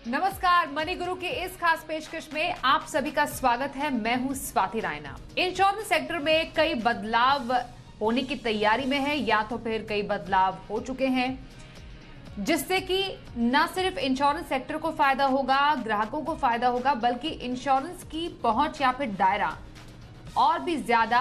नमस्कार, मनी गुरु की इस खास पेशकश में आप सभी का स्वागत है। मैं हूं स्वाति रायना। इंश्योरेंस सेक्टर में कई बदलाव होने की तैयारी में है या तो फिर कई बदलाव हो चुके हैं, जिससे कि न सिर्फ इंश्योरेंस सेक्टर को फायदा होगा, ग्राहकों को फायदा होगा, बल्कि इंश्योरेंस की पहुंच या फिर दायरा और भी ज्यादा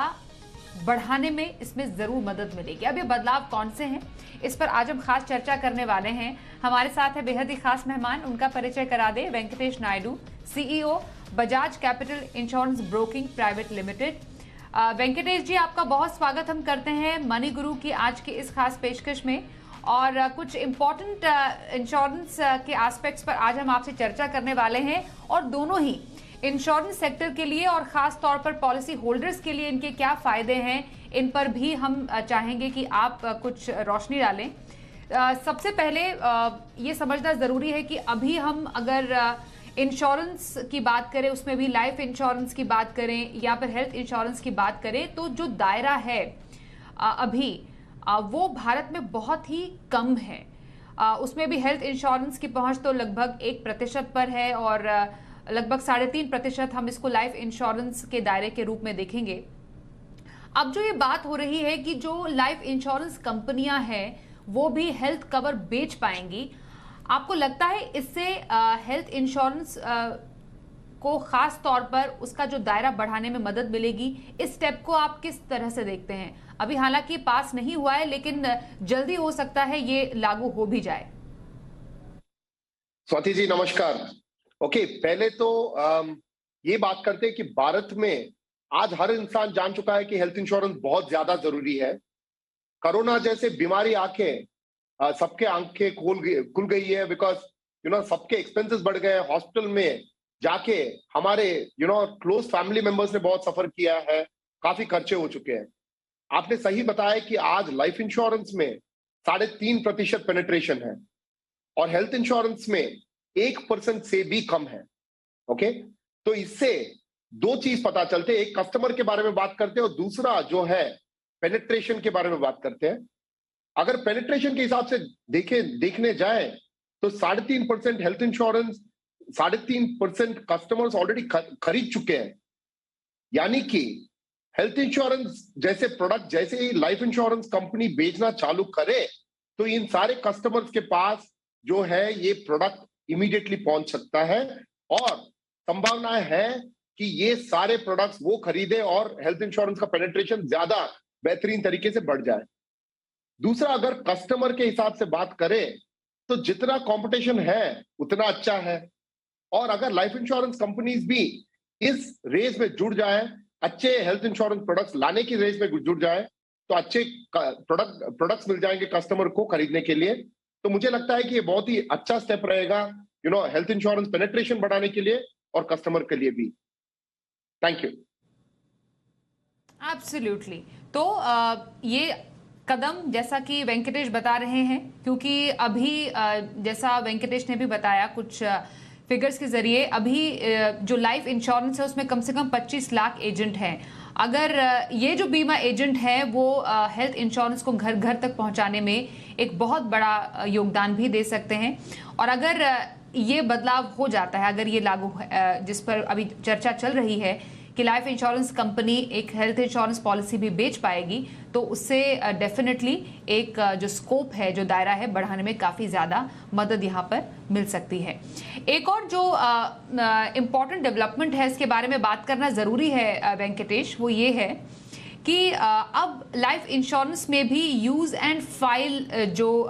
बढ़ाने में इसमें जरूर मदद मिलेगी। अब ये बदलाव कौन से हैं, इस पर आज हम खास चर्चा करने वाले हैं। हमारे साथ है बेहद ही खास मेहमान, उनका परिचय करा दे। Venkatesh Naidu, CEO, Bajaj capital insurance broking private limited. Venkatesh ji, आपका बहुत स्वागत हम करते हैं मनी गुरु की आज की इस खास पेशकश में। और कुछ इंपॉर्टेंट इंश्योरेंस के एस्पेक्ट्स पर आज हम आपसे चर्चा करने वाले हैं, और दोनों ही इंश्योरेंस सेक्टर के लिए और खास तौर पर पॉलिसी होल्डर्स के लिए इनके क्या फायदे हैं, इन पर भी हम चाहेंगे कि आप कुछ रोशनी डालें। सबसे पहले ये समझना जरूरी है कि अभी हम अगर इंश्योरेंस की बात करें, उसमें भी लाइफ इंश्योरेंस की बात करें या फिर हेल्थ इंश्योरेंस की बात करें, तो जो दायरा है अभी वो भारत में बहुत ही कम है। उसमें भी हेल्थ इंश्योरेंस की पहुंच तो लगभग 1% पर है, और लगभग 3.5% हम इसको लाइफ इंश्योरेंस के दायरे के रूप में देखेंगे। अब जो ये बात हो रही है कि जो लाइफ इंश्योरेंस कंपनियां हैं वो भी हेल्थ कवर बेच पाएंगी, आपको लगता है इससे हेल्थ इंश्योरेंस को खास तौर पर उसका जो दायरा बढ़ाने में मदद मिलेगी? इस स्टेप को आप किस तरह से देखते हैं? अभी हालांकि पास नहीं हुआ है, लेकिन जल्दी हो सकता है ये लागू हो भी जाए। स्वाति जी नमस्कार। ओके, पहले तो ये बात करते हैं कि भारत में आज हर इंसान जान चुका है कि हेल्थ इंश्योरेंस बहुत ज्यादा जरूरी है। कोरोना जैसे बीमारी आके सबके आंखें खुल गई है, बिकॉज सबके एक्सपेंसेस बढ़ गए। हॉस्पिटल में जाके हमारे क्लोज फैमिली मेंबर्स ने बहुत सफर किया है, काफी खर्चे हो चुके हैं। आपने सही बताया कि आज लाइफ इंश्योरेंस में 3.5% पेनिट्रेशन है और हेल्थ इंश्योरेंस में 1% से भी कम है। ओके, तो इससे दो चीज पता चलते हैं, एक कस्टमर के बारे में बात करते हैं और दूसरा जो है पेनिट्रेशन के बारे में बात करते हैं। अगर पेनिट्रेशन के हिसाब से देखने जाए तो 3.5% हेल्थ इंश्योरेंस, 3.5% कस्टमर्स ऑलरेडी खरीद चुके हैं। यानी कि हेल्थ इंश्योरेंस जैसे प्रोडक्ट जैसे ही लाइफ इंश्योरेंस कंपनी बेचना चालू करे तो इन सारे कस्टमर्स के पास जो है ये प्रोडक्ट इमीडिएटली पहुंच सकता है, और संभावना है कि ये सारे प्रोडक्ट्स वो खरीदे और हेल्थ इंश्योरेंस का पेनिट्रेशन ज्यादा बेहतरीन तरीके से बढ़ जाए। दूसरा, अगर कस्टमर के हिसाब से बात करें तो जितना कंपटीशन है उतना अच्छा है, और अगर लाइफ इंश्योरेंस कंपनीज भी इस रेस में जुड़ जाए, अच्छे हेल्थ इंश्योरेंस प्रोडक्ट्स लाने की रेस में जुड़ जाए, तो अच्छे प्रोडक्ट्स मिल जाएंगे कस्टमर को खरीदने के लिए। तो मुझे लगता है कि ये बहुत ही अच्छा स्टेप रहेगा हेल्थ इंश्योरेंस पेनिट्रेशन बढ़ाने के लिए और कस्टमर के लिए भी। Thank you. एब्सोल्युटली। तो ये कदम जैसा कि वेंकटेश बता रहे हैं, क्योंकि अभी जैसा वेंकटेश ने भी बताया कुछ फिगर्स के जरिए, अभी जो लाइफ इंश्योरेंस है उसमें कम से कम 25 लाख एजेंट हैं। अगर ये जो बीमा एजेंट है वो हेल्थ इंश्योरेंस को घर घर तक पहुंचाने में एक बहुत बड़ा योगदान भी दे सकते हैं, और अगर ये बदलाव हो जाता है, अगर ये लागू जिस पर अभी चर्चा चल रही है कि लाइफ इंश्योरेंस कंपनी एक हेल्थ इंश्योरेंस पॉलिसी भी बेच पाएगी, तो उससे डेफिनेटली एक जो स्कोप है, जो दायरा है, बढ़ाने में काफ़ी ज़्यादा मदद यहाँ पर मिल सकती है। एक और जो इम्पॉर्टेंट डेवलपमेंट है, इसके बारे में बात करना ज़रूरी है वेंकटेश, वो ये है कि अब लाइफ इंश्योरेंस में भी यूज़ एंड फाइल जो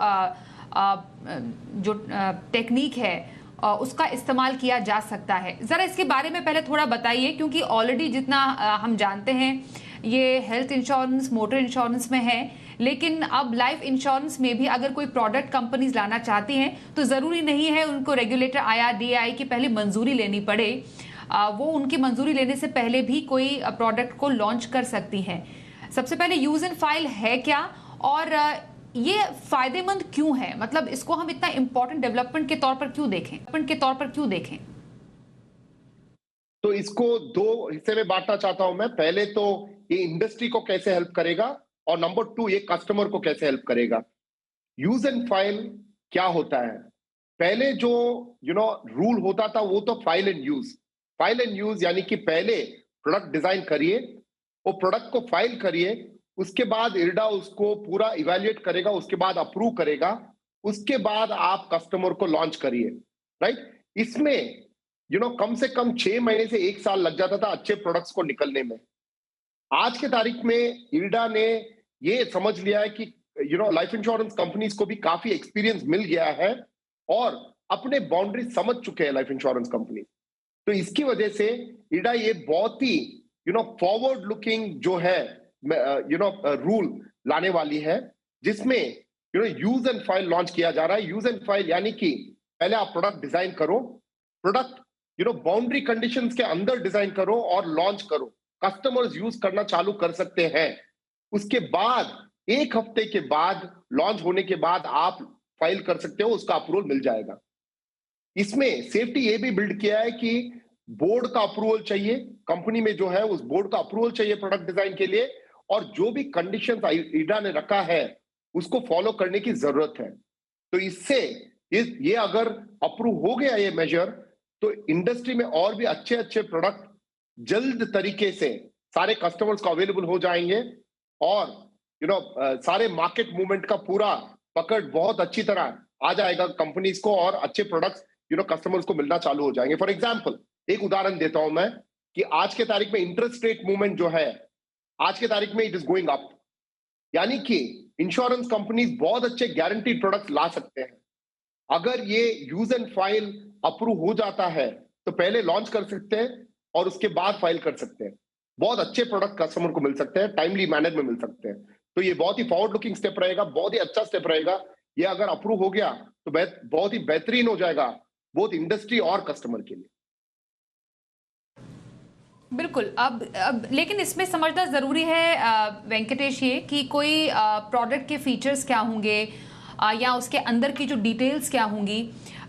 टेक्निक है उसका इस्तेमाल किया जा सकता है। ज़रा इसके बारे में पहले थोड़ा बताइए, क्योंकि ऑलरेडी जितना हम जानते हैं ये हेल्थ इंश्योरेंस, मोटर इंश्योरेंस में है, लेकिन अब लाइफ इंश्योरेंस में भी अगर कोई प्रोडक्ट कंपनीज लाना चाहती हैं तो ज़रूरी नहीं है उनको रेगुलेटर IRDAI की पहले मंजूरी लेनी पड़े। वो उनकी मंजूरी लेने से पहले भी कोई प्रोडक्ट को लॉन्च कर सकती हैं। सबसे पहले यूज एंड फाइल है क्या, और ये फायदेमंद क्यों है? मतलब इसको हम इतना इंपॉर्टेंट डेवलपमेंट के तौर पर क्यों देखें? तो इसको दो हिस्से में बांटना चाहता हूं मैं। पहले तो ये इंडस्ट्री को कैसे हेल्प करेगा, और नंबर 2 ये कस्टमर को कैसे हेल्प करेगा। यूज एंड फाइल क्या होता है? पहले जो रूल होता था वो तो file and use. File and use यानी कि पहले प्रोडक्ट डिजाइन करिए, वो प्रोडक्ट को फाइल करिए, उसके बाद इरडा उसको पूरा इवैल्यूएट करेगा, उसके बाद अप्रूव करेगा, उसके बाद आप कस्टमर को लॉन्च करिए, राइट? इसमें कम से कम 6 महीने से 1 साल लग जाता था अच्छे प्रोडक्ट्स को निकलने में। आज के तारीख में इरडा ने ये समझ लिया है कि लाइफ इंश्योरेंस कंपनीज को भी काफी एक्सपीरियंस मिल गया है और अपने बाउंड्री समझ चुके हैं लाइफ इंश्योरेंस कंपनी। तो इसकी वजह से इरडा ये बहुत ही फॉरवर्ड लुकिंग जो है रूल लाने वाली है, जिसमें यूज एंड फाइल लॉन्च किया जा रहा है। यूज एंड फाइल यानी कि पहले आप प्रोडक्ट डिजाइन करो, प्रोडक्ट बाउंड्री कंडीशंस के अंदर डिजाइन करो और लॉन्च करो, कस्टमर्स यूज करना चालू कर सकते हैं। उसके बाद 1 हफ्ते के बाद लॉन्च होने के बाद आप फाइल कर सकते हो, उसका अप्रूवल मिल जाएगा। इसमें सेफ्टी ये भी बिल्ड किया है कि बोर्ड का अप्रूवल चाहिए, कंपनी में जो है उस बोर्ड का अप्रूवल चाहिए प्रोडक्ट डिजाइन के लिए, और जो भी कंडीशंस इरडा ने रखा है उसको फॉलो करने की जरूरत है। तो इससे ये अगर अप्रूव हो गया ये मेजर, तो इंडस्ट्री में और भी अच्छे अच्छे प्रोडक्ट जल्द तरीके से सारे कस्टमर्स को अवेलेबल हो जाएंगे और सारे मार्केट मूवमेंट का पूरा पकड़ बहुत अच्छी तरह आ जाएगा कंपनीज को और अच्छे प्रोडक्ट्स कस्टमर्स को मिलना चालू हो जाएंगे। फॉर एग्जांपल एक उदाहरण देता हूं मैं कि आज के तारीख में इंटरेस्ट रेट मूवमेंट जो है आज के तारीख में इट इज गोइंग अप, यानी कि इंश्योरेंस कंपनीज बहुत अच्छे गारंटीड प्रोडक्ट्स ला सकते हैं। अगर ये यूज एंड फाइल अप्रूव हो जाता है तो पहले लॉन्च कर सकते हैं और उसके बाद फाइल कर सकते हैं। बहुत अच्छे प्रोडक्ट कस्टमर को मिल सकते हैं, टाइमली मैनर में मिल सकते हैं। तो ये बहुत ही फॉरवर्ड लुकिंग स्टेप रहेगा, बहुत ही अच्छा स्टेप रहेगा। ये अगर अप्रूव हो गया तो बहुत ही बेहतरीन हो जाएगा बोथ इंडस्ट्री और कस्टमर के लिए। बिल्कुल। अब लेकिन इसमें समझना जरूरी है वेंकटेश ये कि कोई प्रोडक्ट के फीचर्स क्या होंगे या उसके अंदर की जो डिटेल्स क्या होंगी।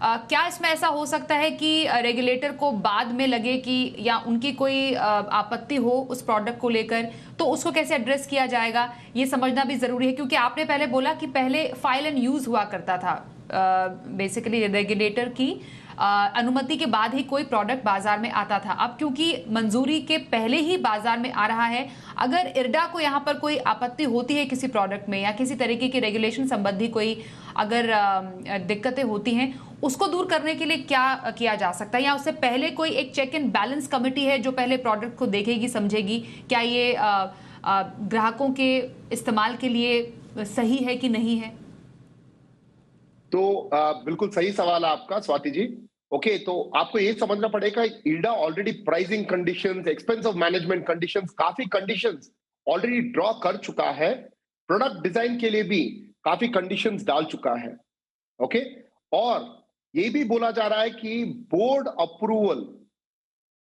क्या इसमें ऐसा हो सकता है कि रेगुलेटर को बाद में लगे कि या उनकी कोई आपत्ति हो उस प्रोडक्ट को लेकर, तो उसको कैसे एड्रेस किया जाएगा, ये समझना भी जरूरी है। क्योंकि आपने पहले बोला कि पहले फाइल एंड यूज हुआ करता था, बेसिकली रेगुलेटर की अनुमति के बाद ही कोई प्रोडक्ट बाजार में आता था। अब क्योंकि मंजूरी के पहले ही बाजार में आ रहा है, अगर इरडा को यहाँ पर कोई आपत्ति होती है किसी प्रोडक्ट में या किसी तरीके की रेगुलेशन संबंधी कोई अगर दिक्कतें होती हैं, उसको दूर करने के लिए क्या किया जा सकता है? या उससे पहले कोई एक चेक एंड बैलेंस कमेटी है जो पहले प्रोडक्ट को देखेगी, समझेगी क्या ये ग्राहकों के इस्तेमाल के लिए सही है कि नहीं है? तो बिल्कुल सही सवाल है आपका स्वाति जी। ओके, तो आपको ये समझना पड़ेगा IRDA already pricing conditions, expense of management conditions, काफी कंडीशंस ऑलरेडी ड्रॉ कर चुका है। प्रोडक्ट डिजाइन के लिए भी काफी कंडीशंस डाल चुका है। ओके, और ये भी बोला जा रहा है कि बोर्ड अप्रूवल,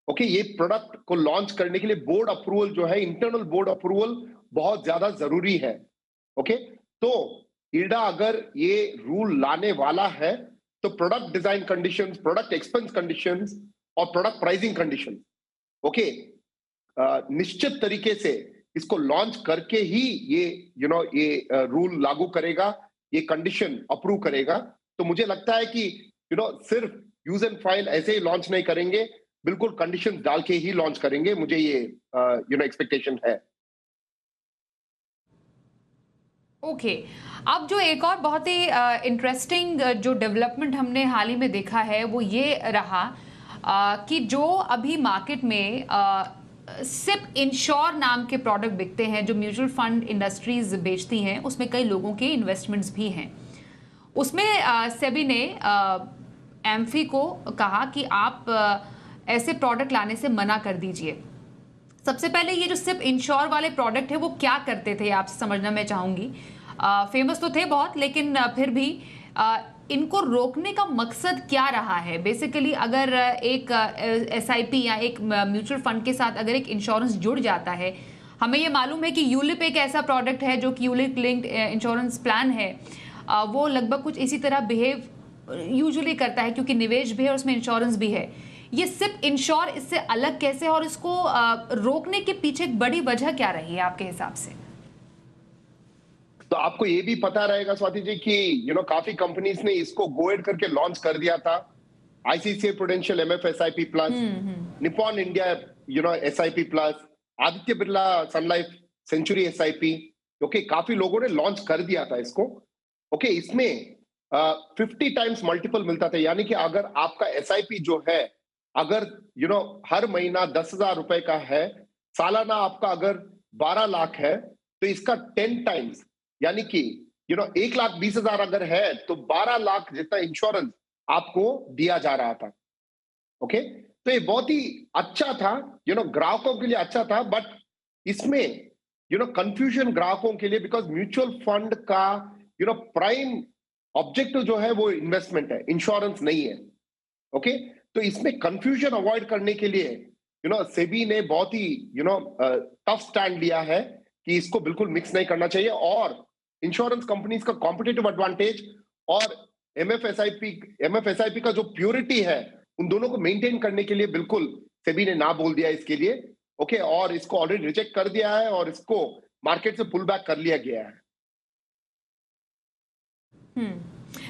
ओके, ये प्रोडक्ट को लॉन्च करने के लिए बोर्ड अप्रूवल जो है, इंटरनल बोर्ड अप्रूवल बहुत ज्यादा जरूरी है। ओके, तो इरडा अगर ये रूल लाने वाला है तो product design conditions, product expense conditions और प्रोडक्ट प्राइसिंग कंडीशंस, ओके, निश्चित तरीके से इसको लॉन्च करके ही ये रूल लागू करेगा, ये कंडीशन अप्रूव करेगा। तो मुझे लगता है कि सिर्फ यूज एंड फाइल ऐसे ही लॉन्च नहीं करेंगे, बिल्कुल कंडीशंस डाल के ही लॉन्च करेंगे, मुझे ये एक्सपेक्टेशन है। ओके, अब जो एक और बहुत ही इंटरेस्टिंग जो डेवलपमेंट हमने हाल ही में देखा है वो ये रहा कि जो अभी मार्केट में सिप इंश्योर नाम के प्रोडक्ट बिकते हैं जो म्यूचुअल फंड इंडस्ट्रीज बेचती हैं, उसमें कई लोगों के इन्वेस्टमेंट्स भी हैं। उसमें सेबी ने एम्फी को कहा कि आप ऐसे प्रोडक्ट लाने से मना कर दीजिए। सबसे पहले ये जो सिप इंश्योर वाले प्रोडक्ट है वो क्या करते थे आपसे समझना मैं चाहूंगी। फेमस तो थे बहुत, लेकिन फिर भी इनको रोकने का मकसद क्या रहा है? बेसिकली अगर एक एसआईपी या एक म्यूचुअल फंड के साथ अगर एक इंश्योरेंस जुड़ जाता है, हमें ये मालूम है कि यूलिप एक ऐसा प्रोडक्ट है जो कि यूलिप लिंक्ड इंश्योरेंस प्लान है, वो लगभग कुछ इसी तरह बिहेव यूजुअली करता है क्योंकि निवेश भी है और उसमें इंश्योरेंस भी है। ये सिप इंश्योर इससे अलग कैसे, और इसको रोकने के पीछे एक बड़ी वजह क्या रही है आपके हिसाब से? आपको ये भी पता रहेगा स्वाति जी कि काफी कंपनीज ने इसको गो एड करके लॉन्च कर दिया था। ICICI prudential MF plus, Nippon India SIP plus, Aditya Birla sun life century SIP. Okay, काफी लोगों ने लॉन्च कर दिया था इसको। ओके, इसमें 50 टाइम्स मल्टीपल मिलता था, यानी कि अगर आपका एसआईपी जो है, अगर हर महीना 10,000 रुपए का है, सालाना आपका अगर 12 लाख है, तो इसका 10 टाइम्स यानी कि 1,20,000 अगर है तो 12 लाख जितना इंश्योरेंस आपको दिया जा रहा था। ओके, तो ये बहुत ही अच्छा था, ग्राहकों के लिए अच्छा था। बट इसमें कंफ्यूजन ग्राहकों के लिए, बिकॉज म्यूचुअल फंड का प्राइम ऑब्जेक्टिव जो है वो इन्वेस्टमेंट है, इंश्योरेंस नहीं है। ओके, तो इसमें कंफ्यूजन अवॉइड करने के लिए सेबी ने बहुत ही टफ स्टैंड लिया है कि इसको बिल्कुल मिक्स नहीं करना चाहिए, और इंश्योरेंस कंपनीज का कॉम्पिटिटिव एडवांटेज और एमएफएसआईपी का जो प्योरिटी है, उन दोनों को मेंटेन करने के लिए बिल्कुल सेबी ने ना बोल दिया इसके लिए। ओके, और इसको ऑलरेडी रिजेक्ट कर दिया है और इसको मार्केट से पुल बैक कर लिया गया है।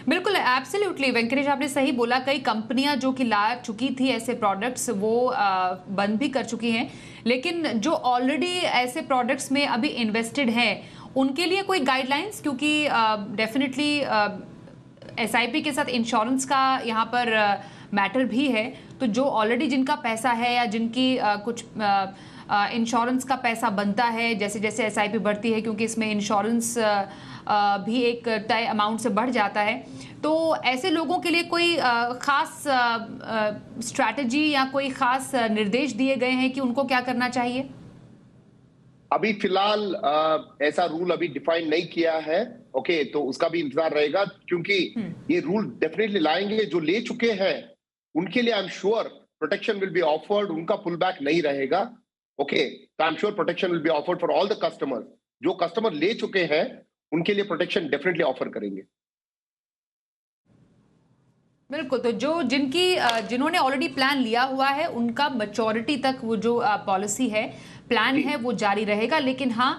बिल्कुल, एब्सोल्युटली वेंकटेश, आपने सही बोला। कई कंपनियां जो कि ला चुकी थी ऐसे प्रोडक्ट्स, वो बंद भी कर चुकी हैं, लेकिन जो ऑलरेडी ऐसे प्रोडक्ट्स में अभी इन्वेस्टेड हैं उनके लिए कोई गाइडलाइंस, क्योंकि डेफिनेटली एसआईपी के साथ इंश्योरेंस का यहाँ पर मैटर भी है। तो जो ऑलरेडी जिनका पैसा है या जिनकी कुछ इंश्योरेंस का पैसा बनता है, जैसे जैसे एसआईपी बढ़ती है, क्योंकि इसमें इंश्योरेंस भी एक तय अमाउंट से बढ़ जाता है, तो ऐसे लोगों के लिए कोई खास स्ट्रैटेजी या कोई खास निर्देश दिए गए हैं कि उनको क्या करना चाहिए? अभी फिलहाल ऐसा रूल अभी डिफाइन नहीं किया है। ओके, तो उसका भी इंतजार रहेगा, क्योंकि ये रूल डेफिनेटली लाएंगे। जो ले चुके हैं उनके लिए I am sure protection will be offered, उनका पुल बैक नहीं रहेगा। ओके, तो I am sure protection will be offered for all the customers. जो कस्टमर ले चुके हैं उनके लिए प्रोटेक्शन डेफिनेटली ऑफर करेंगे। बिल्कुल, तो जो जिन्होंने ऑलरेडी प्लान लिया हुआ है उनका मैच्योरिटी तक वो जो पॉलिसी है, प्लान है, वो जारी रहेगा। लेकिन हाँ,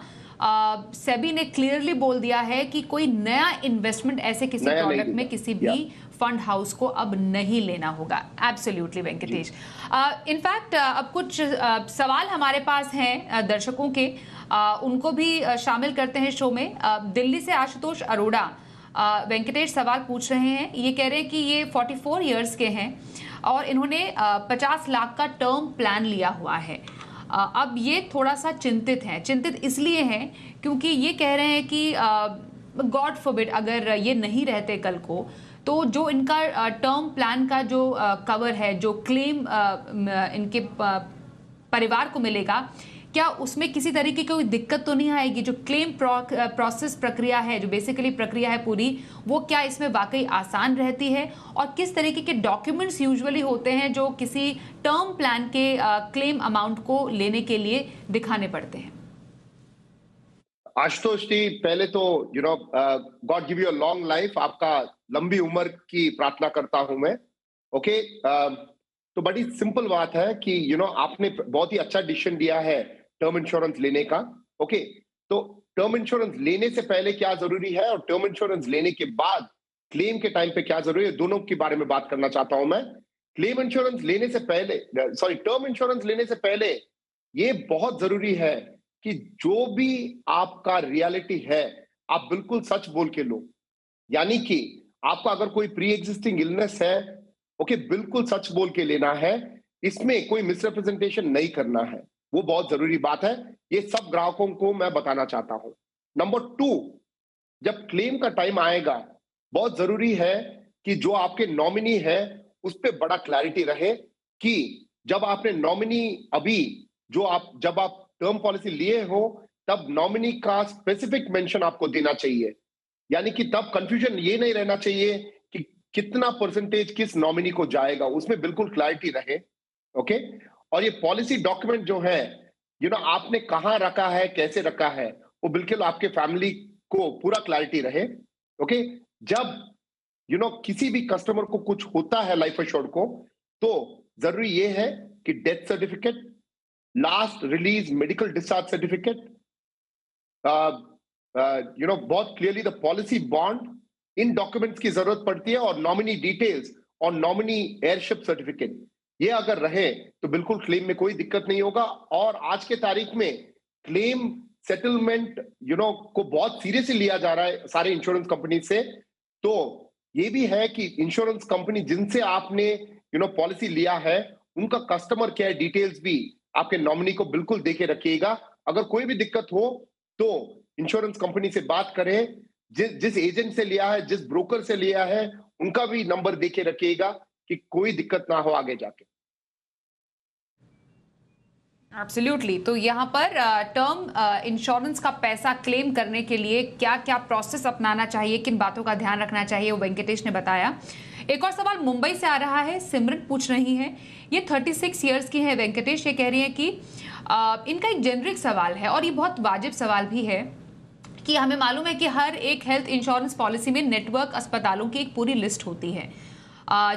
सेबी ने क्लियरली बोल दिया है कि कोई नया इन्वेस्टमेंट ऐसे किसी प्रोडक्ट में किसी भी फंड हाउस को अब नहीं लेना होगा। एब्सोल्युटली वेंकटेश। इनफैक्ट अब कुछ सवाल हमारे पास हैं दर्शकों के, उनको भी शामिल करते हैं शो में। दिल्ली से आशुतोष अरोड़ा वेंकटेश सवाल पूछ रहे हैं। ये कह रहे हैं कि ये 44 इयर्स के हैं और इन्होंने 50 लाख का टर्म प्लान लिया हुआ है। अब ये थोड़ा सा चिंतित हैं। चिंतित इसलिए हैं क्योंकि ये कह रहे हैं कि गॉड फॉरबिड अगर ये नहीं रहते कल को, तो जो इनका टर्म प्लान का जो कवर है, जो क्लेम इनके परिवार को मिलेगा, क्या उसमें किसी तरीके की कोई दिक्कत तो नहीं आएगी? जो क्लेम प्रोसेस प्रक्रिया है, जो बेसिकली प्रक्रिया है पूरी, वो क्या इसमें वाकई आसान रहती है? और किस तरीके के डॉक्यूमेंट्स यूजुअली होते हैं जो किसी टर्म प्लान के क्लेम अमाउंट को लेने के लिए दिखाने पड़ते हैं? आशुतोष जी, पहले तो God give you a long life, आपका लंबी उम्र की प्रार्थना करता हूं मैं। ओके, तो बड़ी सिंपल बात है कि आपने बहुत ही अच्छा डिसीजन दिया है टर्म इंश्योरेंस लेने का। ओके, तो टर्म इंश्योरेंस लेने से पहले क्या जरूरी है और टर्म इंश्योरेंस लेने के बाद क्लेम के टाइम पे क्या जरूरी है, दोनों के बारे में बात करना चाहता हूं मैं। क्लेम इंश्योरेंस लेने से पहले, टर्म इंश्योरेंस लेने से पहले ये बहुत जरूरी है कि जो भी आपका रियलिटी है आप बिल्कुल सच बोल के लो। यानी कि आपका अगर कोई प्री एग्जिस्टिंग इलनेस है, ओके, बिल्कुल सच बोल के लेना है, इसमें कोई मिसरिप्रेजेंटेशन नहीं करना है। वो बहुत जरूरी बात है, ये सब ग्राहकों को मैं बताना चाहता हूं। नंबर 2, जब क्लेम का टाइम आएगा, बहुत जरूरी है कि जो आपके नॉमिनी है उस पर बड़ा क्लैरिटी रहे कि जब आपने नॉमिनी जब आप टर्म पॉलिसी लिए हो, तब नॉमिनी का स्पेसिफिक मेंशन आपको देना चाहिए। यानी कि तब कंफ्यूजन ये नहीं रहना चाहिए कि कितना परसेंटेज किस नॉमिनी को जाएगा, उसमें बिल्कुल क्लैरिटी रहे। ओके, और ये पॉलिसी डॉक्यूमेंट जो है, आपने कहां रखा है, कैसे रखा है, वो बिल्कुल आपके फैमिली को पूरा क्लैरिटी रहे। ओके, जब किसी भी कस्टमर को कुछ होता है लाइफ एश्योर्ड को, तो जरूरी ये है कि death certificate, last release medical discharge certificate, बहुत क्लियरली द पॉलिसी बॉन्ड, इन डॉक्यूमेंट्स की जरूरत पड़ती है, और नॉमिनी डिटेल्स और नॉमिनी एयरशिप सर्टिफिकेट, ये अगर रहे तो बिल्कुल क्लेम में कोई दिक्कत नहीं होगा। और आज के तारीख में क्लेम सेटलमेंट को बहुत सीरियसली लिया जा रहा है सारे इंश्योरेंस कंपनी से। तो ये भी है कि इंश्योरेंस कंपनी जिनसे आपने पॉलिसी लिया है, उनका कस्टमर केयर डिटेल्स भी आपके नॉमिनी को बिल्कुल देके रखिएगा। अगर कोई भी दिक्कत हो तो इंश्योरेंस कंपनी से बात करें, जिस एजेंट से लिया है, जिस ब्रोकर से लिया है, उनका भी नंबर देके रखिएगा कि कोई दिक्कत ना हो आगे जाके। एब्सोल्युटली। तो यहाँ पर टर्म इंश्योरेंस का पैसा क्लेम करने के लिए क्या क्या प्रोसेस अपनाना चाहिए, किन बातों का ध्यान रखना चाहिए, वो वेंकटेश ने बताया। एक और सवाल मुंबई से आ रहा है, सिमरन पूछ रही है। ये 36 इयर्स की है वेंकटेश। ये कह रही है कि इनका एक जेनरिक सवाल है और ये बहुत वाजिब सवाल भी है कि हमें मालूम है कि हर एक हेल्थ इंश्योरेंस पॉलिसी में नेटवर्क अस्पतालों की एक पूरी लिस्ट होती है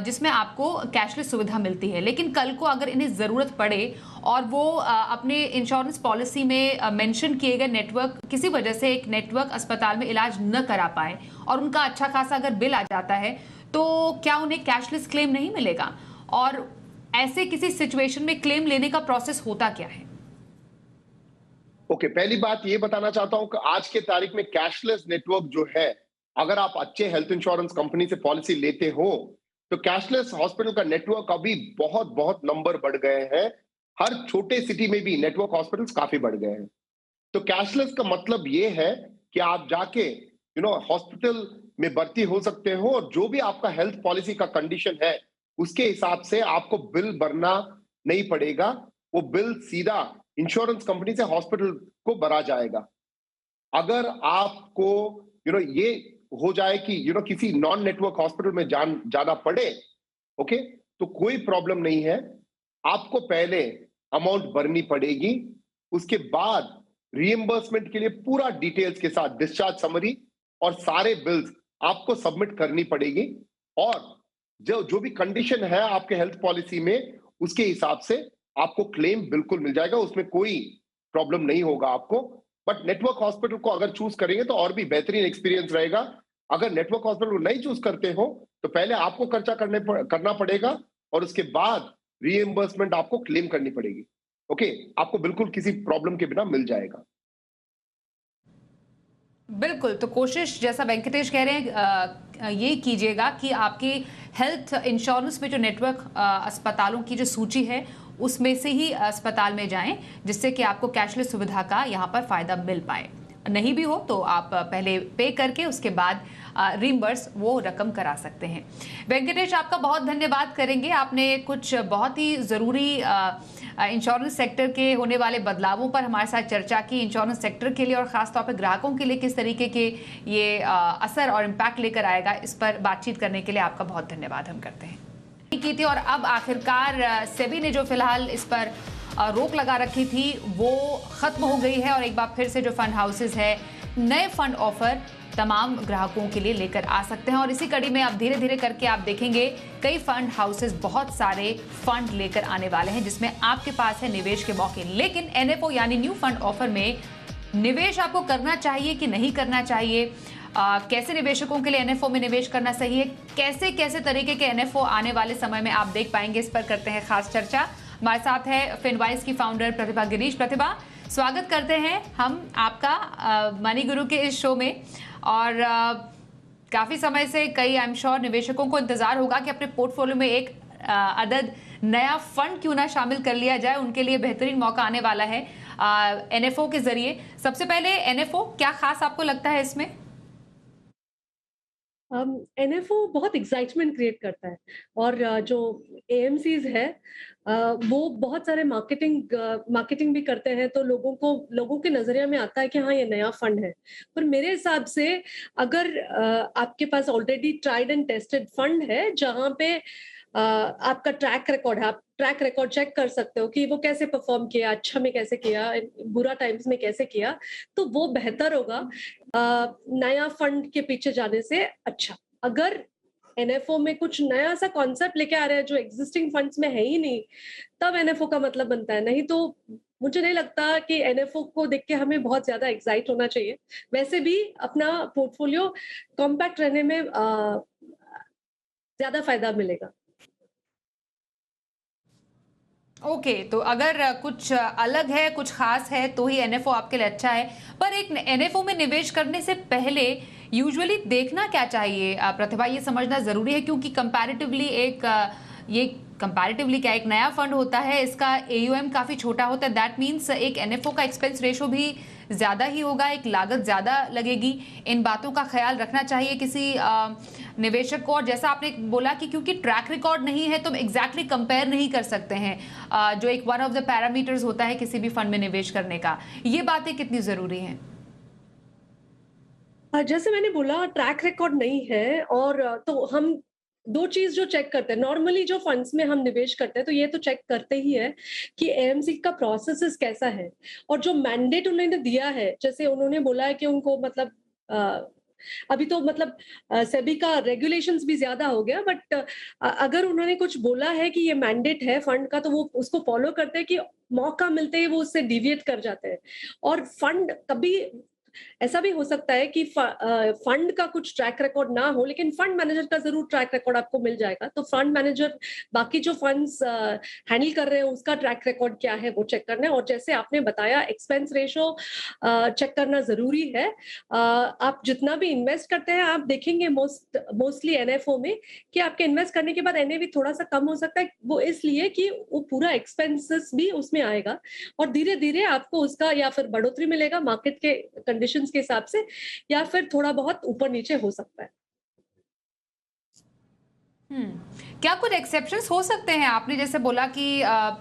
जिसमें आपको कैशलेस सुविधा मिलती है, लेकिन कल को अगर इन्हें ज़रूरत पड़े और वो अपने इंश्योरेंस पॉलिसी में मेंशन किए गए नेटवर्क, किसी वजह से एक नेटवर्क अस्पताल में इलाज न करा पाए और उनका अच्छा खासा अगर बिल आ जाता है, तो क्या उन्हें कैशलेस क्लेम नहीं मिलेगा? और ऐसे किसी सिचुएशन में क्लेम लेने का प्रोसेस होता क्या है? ओके, पहली बात ये बताना चाहता हूं कि आज के तारीख में कैशलेस नेटवर्क जो है, अगर आप अच्छे हेल्थ इंश्योरेंस कंपनी से पॉलिसी लेते हो तो कैशलेस हॉस्पिटल का नेटवर्क अभी बहुत बहुत नंबर बढ़ गए हैं। हर छोटे सिटी में भी नेटवर्क हॉस्पिटल्स काफी बढ़ गए हैं। तो कैशलेस का मतलब ये है कि आप जाके हॉस्पिटल में भर्ती हो सकते हो, और जो भी आपका हेल्थ पॉलिसी का कंडीशन है उसके हिसाब से आपको बिल भरना नहीं पड़ेगा। वो बिल सीधा इंश्योरेंस कंपनी से हॉस्पिटल को भरा जाएगा। अगर आपको ये हो जाए कि किसी नॉन नेटवर्क हॉस्पिटल में जाना पड़े, ओके, तो कोई प्रॉब्लम नहीं है। आपको पहले अमाउंट भरनी पड़ेगी, उसके बाद रीएम्बर्समेंट के लिए पूरा डिटेल्स के साथ डिस्चार्ज समरी और सारे बिल्स आपको सबमिट करनी पड़ेगी, और जो भी कंडीशन है आपके हेल्थ पॉलिसी में उसके हिसाब से आपको क्लेम बिल्कुल मिल जाएगा, उसमें कोई प्रॉब्लम नहीं होगा आपको। बट नेटवर्क हॉस्पिटल को अगर चूज करेंगे तो और भी बेहतरीन एक्सपीरियंस रहेगा। अगर नेटवर्क हॉस्पिटल को नहीं चूज करते हो तो पहले आपको खर्चा करना पड़ेगा और उसके बाद रीएम्बर्समेंट आपको क्लेम करनी पड़ेगी। ओके, आपको बिल्कुल किसी प्रॉब्लम के बिना मिल जाएगा। बिल्कुल। तो कोशिश, जैसा वेंकटेश कह रहे हैं, ये कीजिएगा कि आपकी हेल्थ इंश्योरेंस में जो नेटवर्क अस्पतालों की जो सूची है उसमें से ही अस्पताल में जाएं, जिससे कि आपको कैशलेस सुविधा का यहाँ पर फायदा मिल पाए। नहीं भी हो तो आप पहले पे करके उसके बाद रीइंबर्स वो रकम करा सकते हैं। वेंकटेश, आपका बहुत धन्यवाद करेंगे। आपने कुछ बहुत ही ज़रूरी इंश्योरेंस सेक्टर के होने वाले बदलावों पर हमारे साथ चर्चा की। इंश्योरेंस सेक्टर के लिए और ख़ासतौर पर ग्राहकों के लिए किस तरीके के ये असर और इम्पैक्ट लेकर आएगा, इस पर बातचीत करने के लिए आपका बहुत धन्यवाद हम करते हैं की थी। और अब आखिरकार सेबी ने जो फिलहाल इस पर रोक लगा रखी थी वो खत्म हो गई है, और एक बार फिर से जो फंड हाउसेज है नए फंड ऑफर तमाम ग्राहकों के लिए लेकर आ सकते हैं। और इसी कड़ी में अब धीरे धीरे करके आप देखेंगे कई फंड हाउसेज बहुत सारे फंड लेकर आने वाले हैं जिसमें आपके पास है निवेश के मौके। लेकिन एनएफओ यानी न्यू फंड ऑफर में निवेश आपको करना चाहिए कि नहीं करना चाहिए, कैसे निवेशकों के लिए एनएफओ में निवेश करना सही है, कैसे कैसे तरीके के एनएफओ आने वाले समय में आप देख पाएंगे, इस पर करते हैं खास चर्चा। हमारे साथ है फिनवाइज की फाउंडर प्रतिभा गिरीश। प्रतिभा, स्वागत करते हैं हम आपका मनी गुरु के इस शो में। और काफी समय से कई आई एम श्योर निवेशकों को इंतजार होगा कि अपने पोर्टफोलियो में एक अदद नया फंड क्यों ना शामिल कर लिया जाए। उनके लिए बेहतरीन मौका आने वाला है एनएफओ के जरिए। सबसे पहले एनएफओ क्या खास आपको लगता है इसमें? एनएफओ बहुत एक्साइटमेंट क्रिएट करता है, और जो एएमसीज है वो बहुत सारे मार्केटिंग भी करते हैं, तो लोगों के नजरिया में आता है कि हाँ ये नया फंड है। पर मेरे हिसाब से अगर आपके पास already tried and tested fund है जहां पे आपका ट्रैक रिकॉर्ड है, आप ट्रैक रिकॉर्ड चेक कर सकते हो कि वो कैसे परफॉर्म किया, अच्छा में कैसे किया, बुरा टाइम्स में कैसे किया, तो वो बेहतर होगा नया फंड के पीछे जाने से। अच्छा, अगर एनएफओ में कुछ नया सा कॉन्सेप्ट लेके आ रहे हैं जो एग्जिस्टिंग फंड्स में है ही नहीं, तब एनएफओ का मतलब बनता है। नहीं तो मुझे नहीं लगता कि एनएफओ को देख के हमें बहुत ज्यादा एक्साइट होना चाहिए। वैसे भी अपना पोर्टफोलियो कॉम्पैक्ट रहने में ज्यादा फायदा मिलेगा। ओके, तो अगर कुछ अलग है, कुछ खास है, तो ही एनएफओ आपके लिए अच्छा है। पर एक एनएफओ में निवेश करने से पहले यूजुअली देखना क्या चाहिए प्रतिभा, ये समझना जरूरी है क्योंकि कंपैरेटिवली ये कंपैरेटिवली क्या एक नया फंड होता है, इसका एयूएम काफी छोटा होता है। दैट मीन्स एक एनएफओ का एक्सपेंस रेशो भी ज्यादा ही होगा, एक लागत ज्यादा लगेगी। इन बातों का ख्याल रखना चाहिए किसी निवेशक को। और जैसा आपने बोला कि क्योंकि ट्रैक रिकॉर्ड नहीं है तो हम एग्जैक्टली कंपेयर नहीं कर सकते हैं, जो एक वन ऑफ द पैरामीटर्स होता है किसी भी फंड में निवेश करने का। ये बातें कितनी जरूरी हैं? जैसे मैंने बोला, ट्रैक रिकॉर्ड नहीं है। और तो हम दो चीज जो चेक करते हैं नॉर्मली, जो फंड्स में हम निवेश करते हैं, तो ये तो चेक करते ही है कि एएमसी का प्रोसेस कैसा है और जो मैंडेट उन्होंने दिया है। जैसे उन्होंने बोला है कि उनको मतलब अभी तो मतलब सेबी का रेगुलेशंस भी ज्यादा हो गया, बट अगर उन्होंने कुछ बोला है कि ये मैंडेट है फंड का, तो वो उसको फॉलो करते हैं। कि मौका मिलते ही वो उससे डिविएट कर जाते हैं। और फंड कभी ऐसा भी हो सकता है कि फंड का कुछ ट्रैक रिकॉर्ड ना हो, लेकिन फंड मैनेजर का जरूर ट्रैक रिकॉर्ड आपको मिल जाएगा। तो फंड मैनेजर बाकी जो फंड्स हैंडल कर रहे हैं उसका ट्रैक रिकॉर्ड क्या है वो चेक करना है। और जैसे आपने बताया, एक्सपेंस रेशो चेक करना जरूरी है। आप जितना भी इन्वेस्ट करते हैं, आप देखेंगे मोस्टली एनएफओ में कि आपके इन्वेस्ट करने के बाद एनएवी थोड़ा सा कम हो सकता है। वो इसलिए कि वो पूरा एक्सपेंसेस भी उसमें आएगा और धीरे धीरे आपको उसका या फिर बढ़ोतरी मिलेगा मार्केट के कंडीशंस के हिसाब से, या फिर थोड़ा बहुत ऊपर नीचे हो सकता है। क्या कुछ एक्सेप्शंस हो सकते हैं? आपने जैसे बोला कि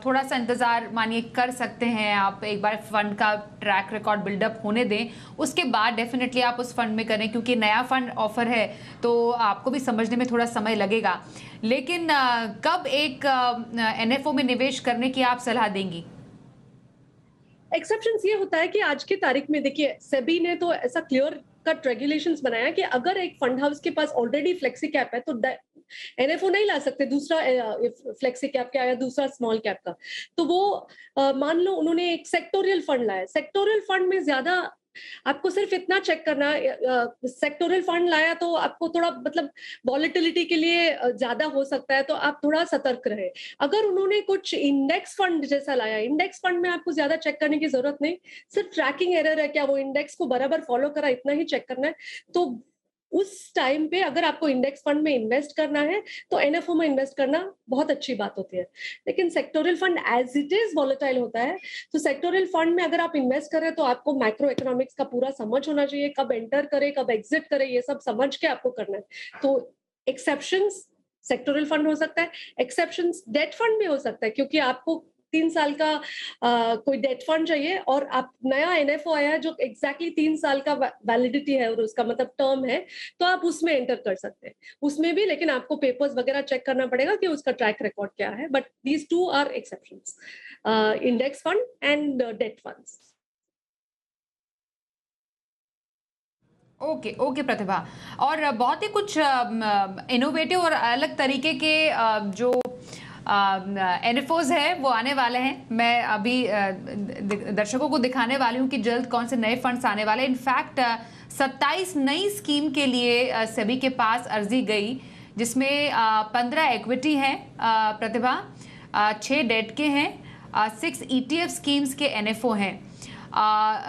थोड़ा सा इंतजार मानिए कर सकते हैं आप, एक बार फंड का ट्रैक रिकॉर्ड बिल्डअप होने दें, उसके बाद डेफिनेटली आप उस फंड में करें, क्योंकि नया फंड ऑफर है तो आपको भी समझने में थोड़ा समय लगेगा। लेकिन कब एक एनएफओ में निवेश करने की आप सलाह देंगी? एक्सेप्शंस ये होता है कि आज की तारीख में देखिए, सेबी ने तो ऐसा क्लियर कट रेगुलेशंस बनाया कि अगर एक फंड हाउस के पास ऑलरेडी फ्लेक्सी कैप है तो एनएफओ नहीं ला सकते दूसरा फ्लेक्सी कैप का या दूसरा स्मॉल कैप का। तो वो मान लो उन्होंने एक सेक्टोरियल फंड लाया। सेक्टोरियल फंड में ज्यादा आपको सिर्फ इतना चेक करना, सेक्टोरियल फंड लाया तो आपको थोड़ा मतलब वॉलेटिलिटी के लिए ज्यादा हो सकता है, तो आप थोड़ा सतर्क रहे। अगर उन्होंने कुछ इंडेक्स फंड जैसा लाया, इंडेक्स फंड में आपको ज्यादा चेक करने की जरूरत नहीं, सिर्फ ट्रैकिंग एरर है, क्या वो इंडेक्स को बराबर फॉलो करा, इतना ही चेक करना है। तो उस टाइम पे अगर आपको इंडेक्स फंड में इन्वेस्ट करना है तो एनएफओ में इन्वेस्ट करना बहुत अच्छी बात होती है। लेकिन sectoral fund as it is volatile होता है, तो सेक्टोरियल फंड में अगर आप इन्वेस्ट कर रहे हैं तो आपको मैक्रो इकोनॉमिक्स का पूरा समझ होना चाहिए, कब एंटर करे कब एग्जिट करे, ये सब समझ के आपको करना है। तो एक्सेप्शंस सेक्टोरियल फंड हो सकता है, एक्सेप्शंस डेट फंड भी हो सकता है, क्योंकि आपको 3 साल का कोई डेट फंड चाहिए और आप नया एनएफओ आया है जो एग्जैक्टली 3 साल का वैलिडिटी है और उसका मतलब टर्म है, तो आप उसमें एंटर कर सकते हैं उसमें भी। लेकिन आपको पेपर्स वगैरह चेक करना पड़ेगा कि उसका ट्रैक रिकॉर्ड क्या है। But these two are exceptions, index fund and debt funds. Okay okay Pratibha, और बहुत ही कुछ इनोवेटिव और अलग तरीके के जो एनएफओज है वो आने वाले हैं। मैं अभी दर्शकों को दिखाने वाली हूँ कि जल्द कौन से नए फंड्स आने वाले। इनफैक्ट 27 नई स्कीम के लिए सेबी के पास अर्जी गई, जिसमें 15 इक्विटी हैं प्रतिभा, 6 डेट के हैं, 6 ETF स्कीम्स के एनएफओ हैं।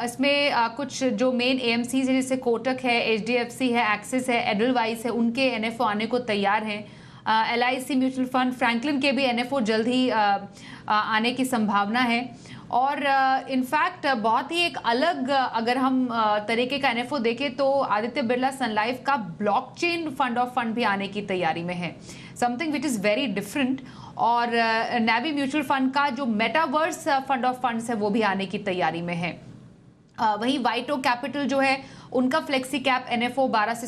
इसमें कुछ जो मेन एएमसीज है जैसे कोटक है, HDFC है, एक्सिस है, एडलवाइस है, उनके एनएफओ आने को तैयार हैं। LIC म्यूचुअल फंड, फ्रैंकलिन के भी एनएफओ जल्द ही आने की संभावना है। और इनफैक्ट बहुत ही एक अलग अगर हम तरीके का एनएफओ देखें तो आदित्य बिरला सन लाइफ का ब्लॉकचेन फंड ऑफ फंड भी आने की तैयारी में है, something which is very different. और नेवी म्यूचुअल फंड का जो मेटावर्स फंड ऑफ फंड्स है वो भी आने की तैयारी में है। वहीं वाइटो कैपिटल जो है उनका फ्लेक्सी कैप एनएफओ 12 से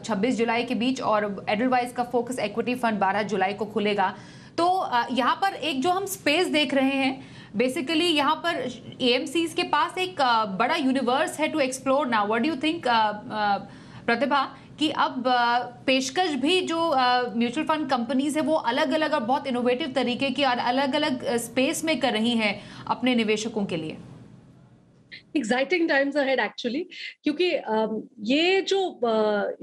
26 जुलाई के बीच, और एडलवाइस का फोकस इक्विटी फंड 12 जुलाई को खुलेगा। तो यहाँ पर एक जो हम स्पेस देख रहे हैं, बेसिकली यहाँ पर एएमसीज के पास एक बड़ा यूनिवर्स है to explore now. What do you think Pratibha, कि अब पेशकश भी जो म्यूचुअल फंड कंपनीज है वो अलग अलग और बहुत इनोवेटिव तरीके की और अलग अलग स्पेस में कर रही हैं अपने निवेशकों के लिए। एक्साइटिंग टाइम्स अहेड एक्चुअली, क्योंकि ये जो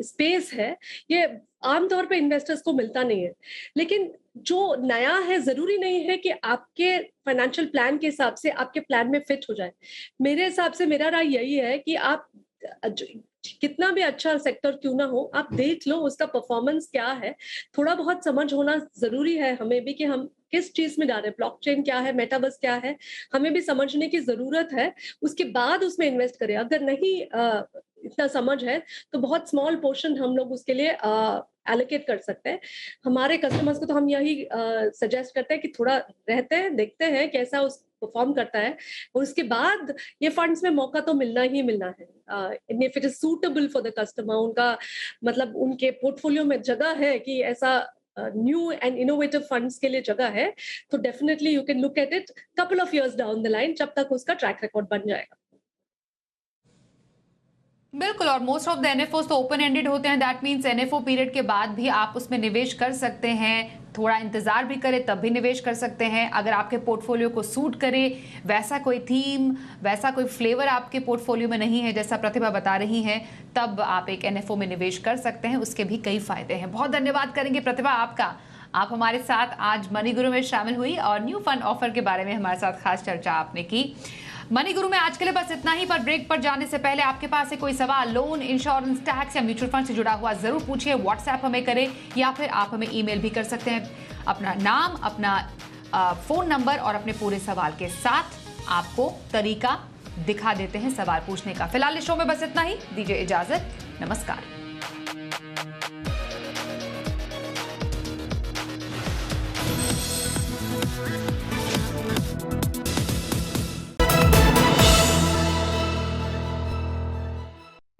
स्पेस है ये आमतौर पे इन्वेस्टर्स को मिलता नहीं है, लेकिन जो नया है जरूरी नहीं है कि आपके फाइनेंशियल प्लान के हिसाब से आपके प्लान में फिट हो जाए। मेरे हिसाब से मेरा राय यही है कि आप कितना भी अच्छा सेक्टर क्यों ना हो, आप देख लो उसका परफॉर्मेंस क्या है। थोड़ा बहुत समझ होना जरूरी है हमें भी कि हम किस चीज में डाल रहे हैं, ब्लॉकचेन क्या है, मेटावर्स क्या है, हमें भी समझने की जरूरत है। उसके बाद उसमें इन्वेस्ट करें। अगर नहीं इतना समझ है तो बहुत स्मॉल पोर्शन हम लोग उसके लिए एलोकेट कर सकते हैं। हमारे कस्टमर्स को तो हम यही सजेस्ट करते हैं कि थोड़ा रहते हैं, देखते हैं कैसा उस परफॉर्म करता है, और उसके बाद ये फंड्स में मौका तो मिलना ही मिलना है। If it is suitable for the customer, उनका मतलब उनके पोर्टफोलियो में जगह है कि ऐसा न्यू एंड इनोवेटिव फंड्स के लिए जगह है, तो definitely you can look at it couple of years down the line, जब तक उसका ट्रैक रिकॉर्ड बन जाएगा। बिल्कुल, और मोस्ट ऑफ द एनएफओस तो ओपन एंडेड होते हैं। दैट मींस एनएफओ पीरियड के बाद भी आप उसमें निवेश कर सकते हैं, थोड़ा इंतजार भी करें तब भी निवेश कर सकते हैं। अगर आपके पोर्टफोलियो को सूट करे, वैसा कोई थीम, वैसा कोई फ्लेवर आपके पोर्टफोलियो में नहीं है जैसा प्रतिभा बता रही हैं, तब आप एक एनएफओ में निवेश कर सकते हैं। उसके भी कई फायदे हैं। बहुत धन्यवाद करेंगे प्रतिभा आपका, आप हमारे साथ आज मनी गुरु में शामिल हुई और न्यू फंड ऑफर के बारे में हमारे साथ खास चर्चा आपने की। मनी गुरु में आज के लिए बस इतना ही, पर ब्रेक पर जाने से पहले आपके पास है कोई सवाल लोन, इंश्योरेंस, टैक्स या म्यूचुअल फंड से जुड़ा हुआ जरूर पूछिए। व्हाट्सएप हमें करें या फिर आप हमें ईमेल भी कर सकते हैं। अपना नाम, अपना फोन नंबर और अपने पूरे सवाल के साथ आपको तरीका दिखा देते हैं सवाल पूछने का। फिलहाल इस शो में बस इतना ही, दीजिए इजाजत, नमस्कार।